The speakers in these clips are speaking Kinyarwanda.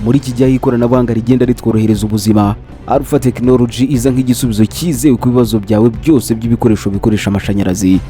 muri iki gihe ikoranabuhanga rigenda ritworohereza ubuzima. Alpha Technology iza nk'igisubizo cyizewe ku bibazo byawe byose by'ibikoresho bikoresha amashanyarazi.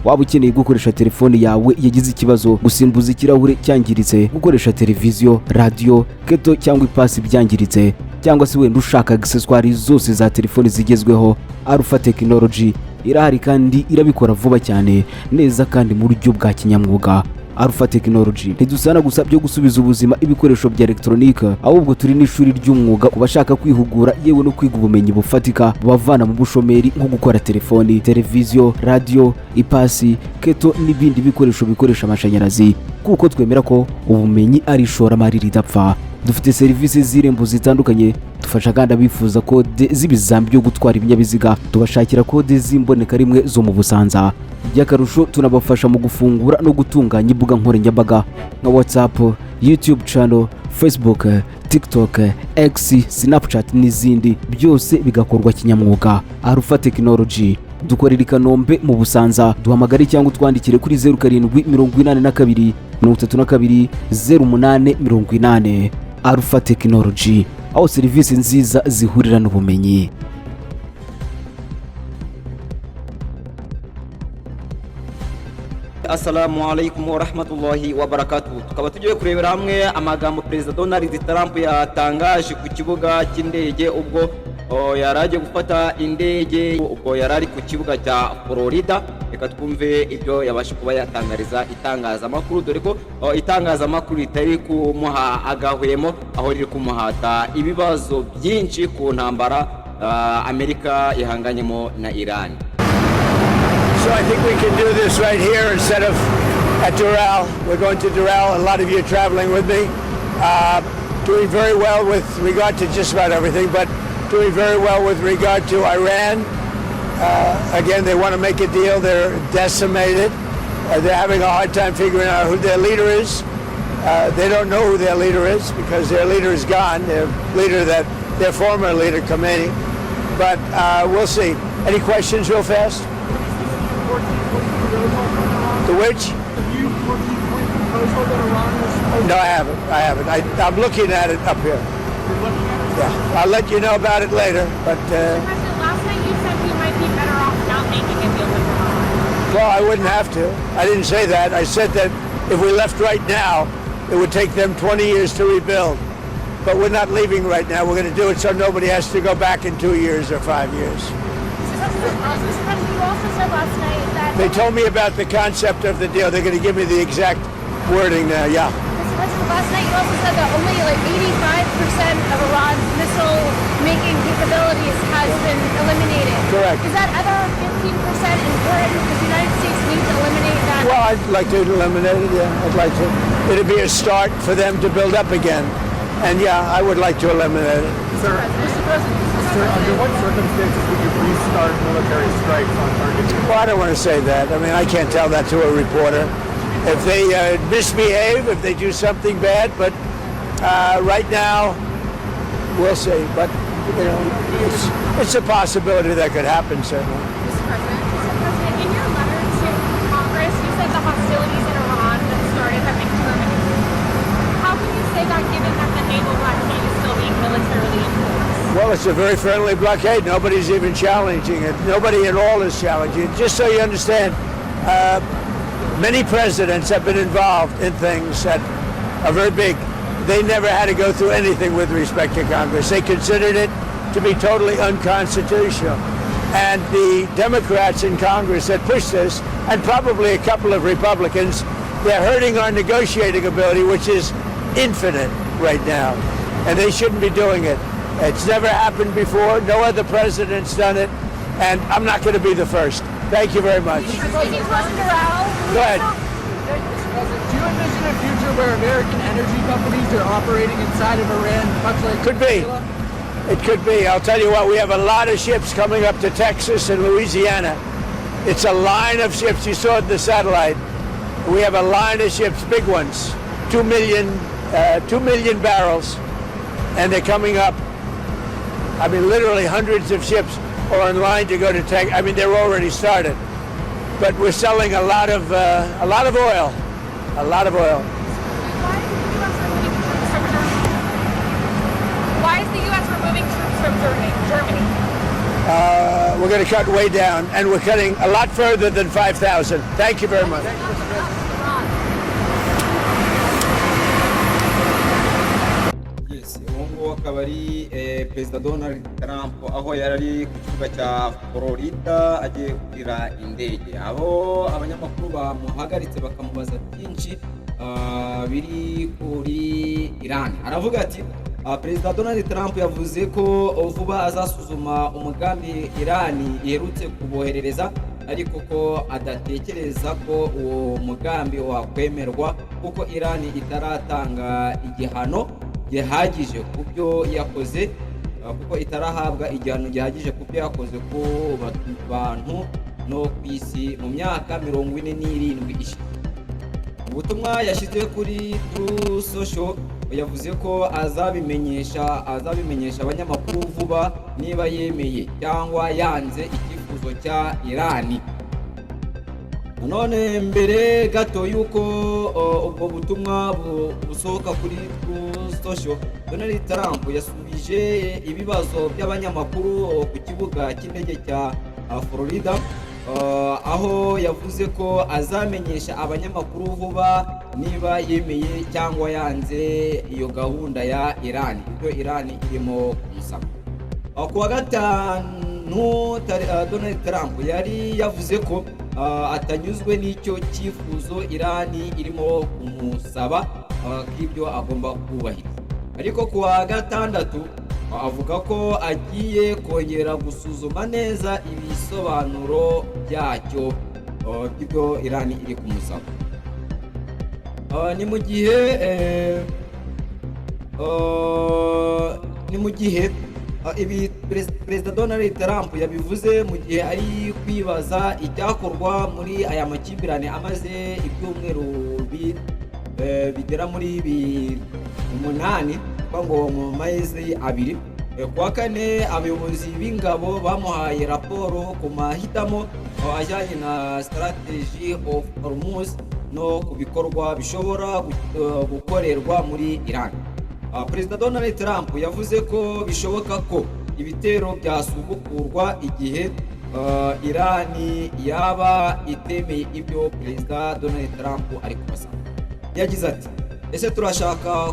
Waba ukeneye gukoresha telefone yawe yagize ikibazo, gusimbuza ikirahure cyangiritse, gukoresha televiziyo, radio, keto cyangwa ipasi byangiritse, cyangwa se wenda ushaka accessoires zose za telefone zigezweho, Alpha Technology irahari kandi irabikora vuba cyane, neza kandi mu buryo bwa kinyamwuga. Alpha Technology ntidusana gusa byo gusubiza ubuzima ibikoresho bya electronique, ahubwo turi n'ishuri ry'umwuga kubashaka kwihugura yewe no kwiga ubumenyi bufatika bavana mu bushomeri nko gukora telefoni, televiziyo, radio, ipasi, keto n'ibindi bikoresho bikoresha amashanyarazi, kuko twemera ko ubumenyi ari ishoramari ridapfa. Dufite serivisi z'irembo zitandukanye, dufasha kandi abifuza kode z'ibizambi byo gutwara ibinyabiziga, tubashakira kode z'imboneka rimwe zo mu Busanza. By'akarusho tunabafasha mu gufungura no gutunganya imbuga nkoranyambaga nka WhatsApp, YouTube channel, Facebook, TikTok, X, Snapchat n'izindi, byose bigakorwa kinyamwuga. Alpha Technology dukorera i Kanombe mu Busanza. Duhamagare cyangwa utwandikire kuri 0782 32 0880. Alpha Technology, aho serivisi nziza zihurira n'ubumenyi. Assalamu alaikum wa rahmatullahi wa barakatuh. Tukaba tugiye kurebera hamwe amagambo perezida Donald Trump yatangaje ku kibuga cy'indege ubwo yaraje gufata indege, ubwo yarari ku kibuga cya Florida. Reka twumve ibyo yabasha kuba yatangariza itangazamakuru, dore ko itangazamakuru ritari kumuha agahwemo, aho riri kumuhata ibibazo byinshi ku ntambara Amerika ihanganyemo na Iran. So I think we can do this right here instead of at Doral. We're going to Doral. A lot of you are traveling with me. Doing very well with regard to just about everything, but doing very well with regard to Iran. Again, they want to make a deal. They're decimated. They're having a hard time figuring out who their leader is. They don't know who their leader is because their leader is gone. Their former leader, Khomeini. But we'll see. Any questions real fast? The which? No, I haven't. I'm looking at it up here. Yeah, I'll let you know about it later. But last night you said we might be better off not making a deal with Iran. Well, I wouldn't have to. I didn't say that. I said that if we left right now, it would take them 20 years to rebuild. But we're not leaving right now. We're going to do it so nobody has to go back in 2 years or 5 years. Mr. President, you also said last night that... They told me about the concept of the deal. They're going to give me the exact wording now, yeah. Mr. President, last night you also said that only like 85% of Iran's missile-making capabilities has been eliminated. Correct. Is that other 15% important? Does the United States need to eliminate that? Well, I'd like to eliminate it, yeah. I'd like to. It'd be a start for them to build up again. And yeah, I would like to eliminate it. Sir, under what circumstances would you restart military strikes on targets? Well, I don't want to say that. I mean, I can't tell that to a reporter. If they misbehave, if they do something bad, but right now, we'll see. But, you know, it's a possibility that could happen, certainly. Mr. President, in your letter to Congress, you said the hostilities in Iran that started have been terminated. How can you say that given that the naval blockade is still being militarily enforced? Well, it's a very friendly blockade. Nobody's even challenging it. Nobody at all is challenging it. Just so you understand, many presidents have been involved in things that are very big. They never had to go through anything with respect to Congress. They considered it to be totally unconstitutional. And the Democrats in Congress that pushed this, and probably a couple of Republicans, they're hurting our negotiating ability, which is infinite right now. And they shouldn't be doing it. It's never happened before. No other president's done it. And I'm not going to be the first. Thank you very much. Go ahead. Do you envision a future where American energy companies are operating inside of Iran, much like... Could be. It could be. I'll tell you what, we have a lot of ships coming up to Texas and Louisiana. It's a line of ships. You saw it in the satellite. We have a line of ships, big ones, 2 million barrels, and they're coming up. I mean, literally hundreds of ships are in line to go to Texas. I mean, they're already started. But we're selling a lot of oil. A lot of oil. we're going to cut way down, and we're cutting a lot further than 5,000. Thank you very much. Yes, uwo nguwo akaba ari perezida Donald Trump aho yari ari ku kibuga cya Florida agiye kugira indege, aho abanyamakuru bamuhagaritse bakamubaza byinshi biri kuri Iran. Aravuga ati perezida Donald Trump yavuze ko vuba azasuzuma umugambi Iran iherutse kuboherereza, ariko ko adatekereza ko uwo mugambi wakwemerwa kuko Iran itaratanga igihano gihagije ku byo yakoze, kuko itarahabwa igihano gihagije ku byo yakoze ku bantu no ku isi mu myaka 47 ishize. Ubutumwa yashyize kuri True Social yavuze ko azabimenyesha abanyamakuru vuba niba yemeye cyangwa yanze icyifuzo cya Iran. None mbere gato yuko ubwo butumwa busohoka kuri True Social, Donald Trump yasubije ibibazo by'abanyamakuru ku kibuga cy'indege cya Florida, aho yavuze ko azamenyesha abanyamakuru vuba niba yemeye cyangwa yanze iyo gahunda ya Iran, ibyo Iran irimo kumusaba. Ku wa gatanu Donald Trump yari yavuze ko atanyuzwe n'icyo cyifuzo Iran irimo kumusaba, k'ibyo agomba kubahiriza. Ariko ku wa gatandatu avuga ko agiye kongera gusuzuma neza ibisobanuro byacyo by'ibyo Iran iri kumusaba. Ni mu gihe ibi perezida Donald Trump yabivuze mu gihe ari kwibaza icyakorwa muri aya makimbirane amaze ibyumweru bigera muri 8 ngo mu mezi abiri. Ku wa kane abayobozi b'ingabo bamuhaye raporo ku mahitamo ajyanye na strategy of Hormuz no ku bikorwa bishobora gukorerwa muri Iran. Perezida Donald Trump yavuze ko bishoboka ko ibitero byasubukurwa igihe Iran yaba itemeye ibyo perezida Donald Trump ari kubasaba. Yagize ati, ese turashaka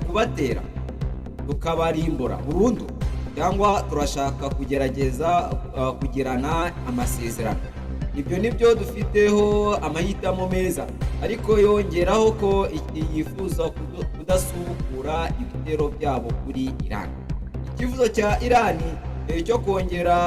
kubatera tukabarimbura burundu cyangwa turashaka kugerageza kugirana amasezerano? Ibyo nibyo dufiteho amahitamo meza, ariko yongeraho ko yifuza kudasubukura ibitero byabo kuri Iran. Ikifuzo cya Iran cyo kongera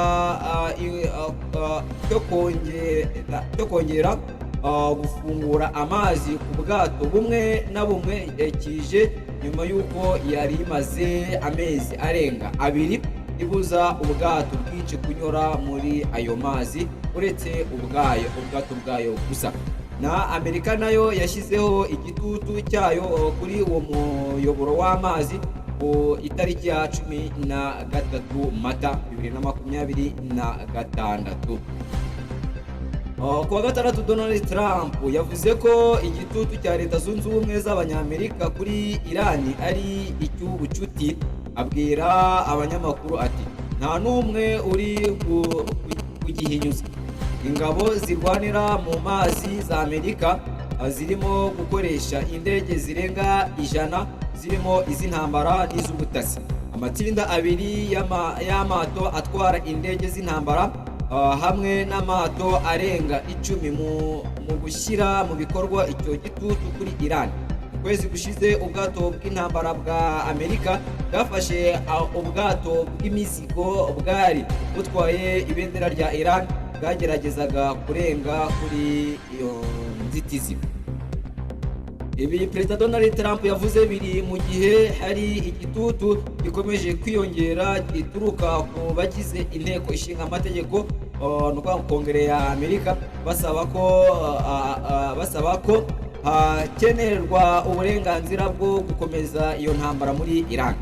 gufungura amazi ku bwato bumwe na bumwe kije nyuma y'uko yari imaze amezi arenga 2 ibuza ubwato bwinshi kunyura muri ayo mazi uretse ubwato bwayo gusa. Na Amerika nayo yashyizeho igitutu cyayo kuri uwo muyoboro w'amazi ku itariki ya 13 Mata 2026. Ku wa gatandatu Donald Trump yavuze ko igitutu cya Leta Zunze Ubumwe z'Abanyamerika kuri Iran ari icy'ubucuti. Abwira abanyamakuru ati, nta n'umwe uri kugihinyuza. Ingabo zirwanira mu mazi za Amerika zirimo gukoresha indege zirenga 100 zirimo iz'intambara n'iz'ubutasi. Amatsinda 2 y'amato atwara indege z'intambara hamwe n'amato arenga 10 mu gushyira mu bikorwa icyo gitutu kuri Iran. Kwezi gushize ubwato bw'intambara bwa Amerika bwafashe ubwato bw'imizigo bwari butwaye ibendera rya Iran bwageragezaga kurenga kuri iyo nzitizi. Ibi perezida Donald Trump yavuze biri mu gihe hari igitutu gikomeje kwiyongera gituruka ku bagize inteko ishinga amategeko no kwa Kongere ya Amerika basaba ko hakenerwa uburenganzira bwo gukomeza iyo ntambara muri Iran.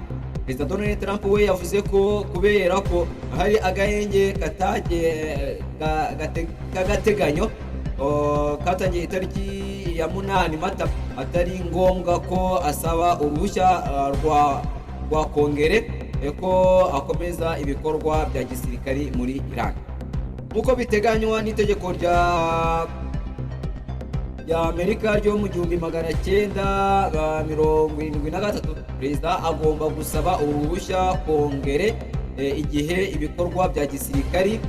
Perezida Donald Trump we yavuze ko kubera ko hari agahenge k'agateganyo katangiye itariki ya 8 Mata atari ngombwa ko asaba uruhushya rwa Kongere ko akomeza ibikorwa bya gisirikari muri Iran. nk'uko biteganywa n'itegeko rya Amerika ryo mu 1973, perezida agomba gusaba uruhushya kongere igihe ibikorwa bya gisirikari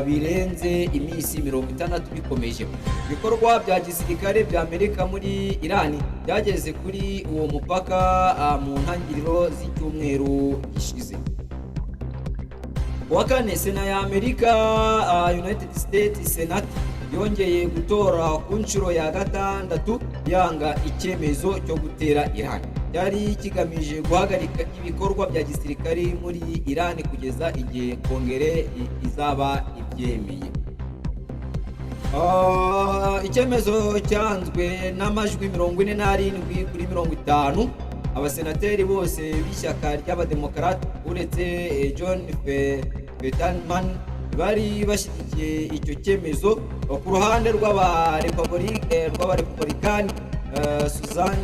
birenze iminsi 60 bikomeje. Ibikorwa bya gisirikare bya Amerika muri Iran byageze kuri uwo mupaka mu ntangiriro z'icyumweru gishize. Kuwa kane Sena ya Amerika, United States Senate yongeye gutora ku nshuro ya gatandatu yanga icyemezo cyo gutera Iran. Cyari kigamije guhagarika ibikorwa bya gisirikari muri Iran kugeza igihe kongere izaba ibyemeye. Icyemezo cyanzwe n'amajwi 47 kuri 50. Abasenateri bose b'ishyaka ry'abademokarate uretse John Fetterman bari bashyigikiye icyo cyemezo. Ku ruhande rw'abarepublikani, Susan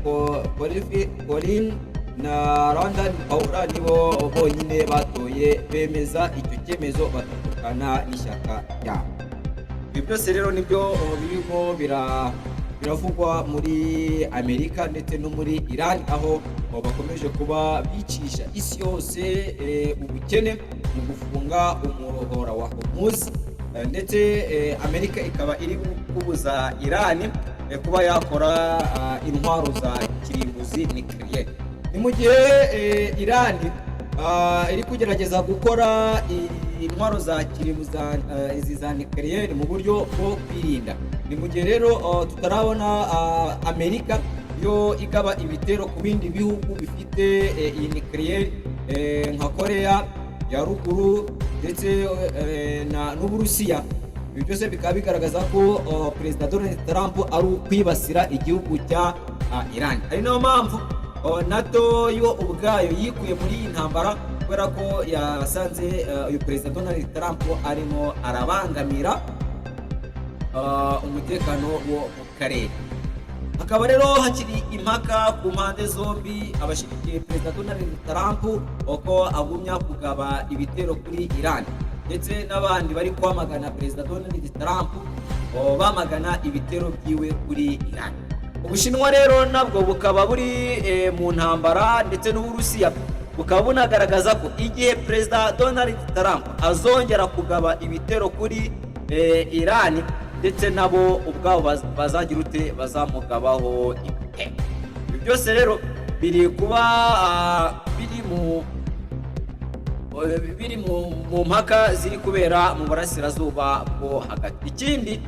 Collins na Randall Paul nibo bonyine batoye bemeza icyo cyemezo batandukana n'ishyaka ryabo. Ibi byose rero nibyo birimo biravugwa muri Amerika ndetse no muri Iran, aho bakomeje kuba bicisha isi yose ubukene mu gufunga umuhora wa Hormuz, ndetse Amerika ikaba iri kubuza Iran kuba yakora intwaro za kirimbuzi nuclear. Ni mu gihe Iran iri kugerageza gukora intwaro za kirimbuzi izi za nuclear mu buryo bwo kwirinda. Ni mu gihe rero tutarabona Amerika yo igaba ibitero ku bindi bihugu bifite iyi nuclear nka Korea ya ruguru ndetse n'Uburusiya. Ibi byose bikaba bigaragaza ko perezida Donald Trump ari ukwibasira igihugu cya Iran. Ari nayo mpamvu NATO yo ubwayo yikuye muri iyi ntambara, kubera ko yasanze uyu perezida Donald Trump arimo arabangamira umutekano wo mu karere. Hakaba rero hakiri impaka ku mpande zombi, abashyigikiye perezida Donald Trump uko agumya kugaba ibitero kuri Iran, ndetse n'abandi bari kwamagana perezida Donald Trump bamagana ibitero byiwe kuri Iran. Ubushinwa rero nabwo bukaba buri mu ntambara, ndetse n'Uburusiya bukaba bunagaragaza ko igihe perezida Donald Trump azongera kugaba ibitero kuri Iran, ndetse nabo ubwabo bazagira ute bazamugabaho ibitero. Ibi byose rero biri kuba biri mu mpaka ziri kubera mu burasirazuba bwo hagati. Ikindi,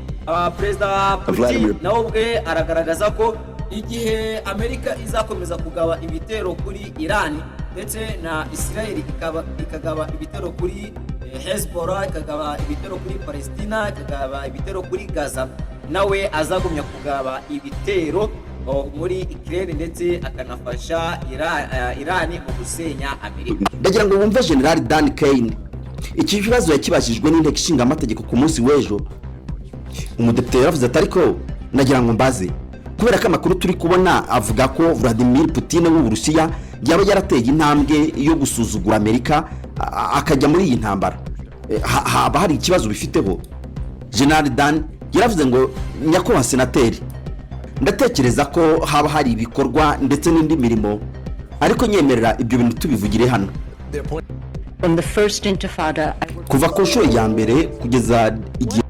perezida Putin nawe ubwe aragaragaza ko igihe Amerika izakomeza kugaba ibitero kuri Iran, ndetse na Israel ikagaba ibitero kuri Hezbollah, ikagaba ibitero kuri Palestina, ikagaba ibitero kuri Gaza, nawe azagumya kugaba ibitero muri Ukraine, ndetse akanafasha Iran mu gusenya Amerika. Ndagira ngo wumve General Dan Kane, iki kibazo yakibajijwe n'inteko ishinga amategeko ku munsi w'ejo. Umudepite yaravuze ati ariko nagira ngo mbaze, kubera ko amakuru turi kubona avuga ko Vladimir Putin w'Uburusiya yaba yarateye intambwe yo gusuzugura Amerika akajya muri iyi ntambara, haba hari ikibazo bifiteho. General Dan yaravuze ngo nyakubahwa senateri, ndatekereza ko haba hari ibikorwa ndetse n'indi mirimo, ariko nyemerera ibyo bintu tubivugire hano. Kuva ku nshuro ya mbere kugeza igihe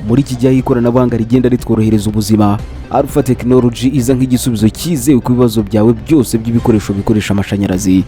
muri iki gihe ikoranabuhanga rigenda ritworohereza ubuzima. Alpha Technology iza nk'igisubizo cyizewe ku bibazo byawe byose by'ibikoresho bikoresha amashanyarazi.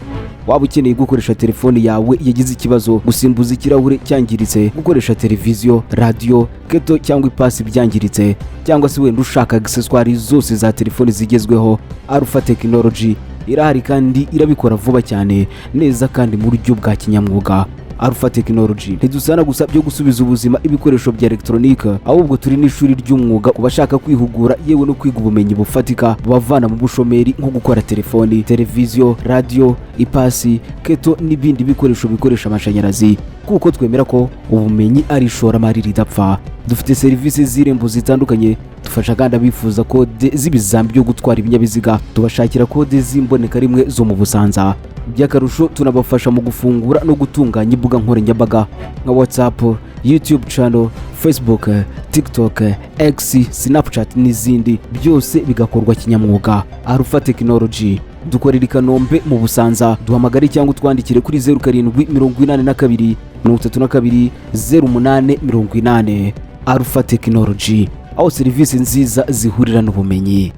Waba ukeneye gukoresha telefoni yawe yagize ikibazo, gusimbuza ikirahure cyangiritse, gukoresha televiziyo, radio, keto cyangwa ipasi byangiritse, cyangwa se wenda ushaka accessoires zose za telefoni zigezweho, Alpha Technology irahari kandi irabikora vuba cyane, neza kandi mu buryo bwa kinyamwuga. Alpha Technology ntidusana gusa byo gusubiza ubuzima ibikoresho bya electronique, ahubwo turi n'ishuri ry'umwuga ku bashaka kwihugura yewe no kwiga ubumenyi bufatika bubavana mu bushomeri nko gukora telefoni, televiziyo, radio, ipasi, keto n'ibindi bikoresho bikoresha amashanyarazi, kuko twemera ko ubumenyi ari ishoramari ridapfa. Dufite serivisi z'irembo zitandukanye, dufasha kandi abifuza kode z'ibizamini byo gutwara ibinyabiziga, tubashakira kode z'imboneka rimwe zo mu Busanza. By'akarusho tunabafasha mu gufungura no gutunganya imbuga nkoranyambaga nka WhatsApp, YouTube channel, Facebook, TikTok, X, Snapchat n'izindi, byose bigakorwa kinyamwuga. Alpha Technology dukorera i Kanombe mu Busanza. Duhamagare cyangwa utwandikire kuri 0782 32 0880. Alpha Technology, aho serivisi nziza zihurira n'ubumenyi.